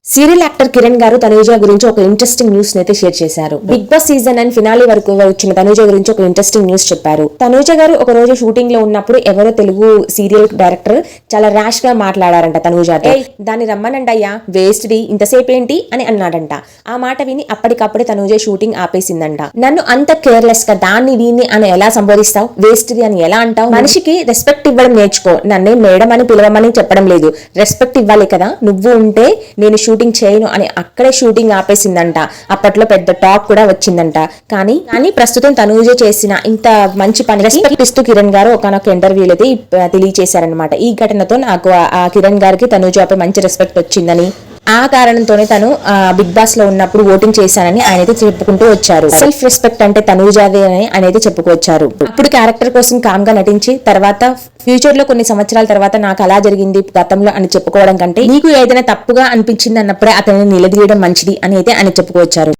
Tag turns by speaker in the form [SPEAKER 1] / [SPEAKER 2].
[SPEAKER 1] Serial actor Kiran గారు తనూజ గురించి ఒక ఇంట్రెస్టింగ్ న్యూస్ అయితే షేర్ చేశారు. Big boss season and finale వరకు వచ్చిన తనూజ గురించి ఒక ఇంట్రెస్టింగ్ న్యూస్ చెప్పారు. తనూజ గారు ఒక రోజు షూటింగ్ లో ఉన్నప్పుడు ఎవరో తెలుగు సీరియల్ డైరెక్టర్ చాలా ర్యాష్ గా మాట్లాడారంట తనూజతో. దాన్ని రమ్మనండి అయ్యా, వేస్ట్ ది, ఇంతసేపు ఏంటి అని అన్నాడంట. ఆ మాట విని అప్పటికప్పుడే తనూజ షూటింగ్ ఆపేసిందంట. నన్ను అంత కేర్లెస్ గా దాన్ని దీన్ని అని ఎలా సంబోధిస్తావు, వేస్ట్ ది అని ఎలా అంటావు? మనిషికి రెస్పెక్ట్ ఇవ్వడం నేర్చుకో. నన్నే మేడం అని పిలవమని చెప్పడం లేదు, రెస్పెక్ట్ ఇవ్వాలి కదా. నువ్వు ఉంటే నేను షూటింగ్ చేయను అని అక్కడే షూటింగ్ ఆపేసిందంట. అప్పట్లో పెద్ద టాక్ కూడా వచ్చిందంట. కానీ ప్రస్తుతం తనూజ చేసిన ఇంత మంచి పని రెస్పెక్ట్ ఇస్తూ కిరణ్ గారు ఒకనొక ఇంటర్వ్యూలో అయితే తెలియచేశారనమాట. ఈ ఘటనతో నాకు ఆ కిరణ్ గారికి తనూజపై మంచి రెస్పెక్ట్ వచ్చిందని, ఆ కారణంతోనే తను బిగ్ బాస్ లో ఉన్నప్పుడు ఓటింగ్ చేశానని ఆయన అయితే చెప్పుకుంటూ వచ్చారు. సెల్ఫ్ రెస్పెక్ట్ అంటే తనూజాదే అని ఆయన అయితే చెప్పుకొచ్చారు. అప్పుడు క్యారెక్టర్ కోసం కామ్ గా నటించి తర్వాత ఫ్యూచర్ లో కొన్ని సంవత్సరాల తర్వాత నాకు అలా జరిగింది గతంలో అని చెప్పుకోవడం కంటే నీకు ఏదైనా తప్పుగా అనిపించింది అన్నప్పుడే అతన్ని నిలదీయడం మంచిది అని అయితే ఆయన చెప్పుకొచ్చారు.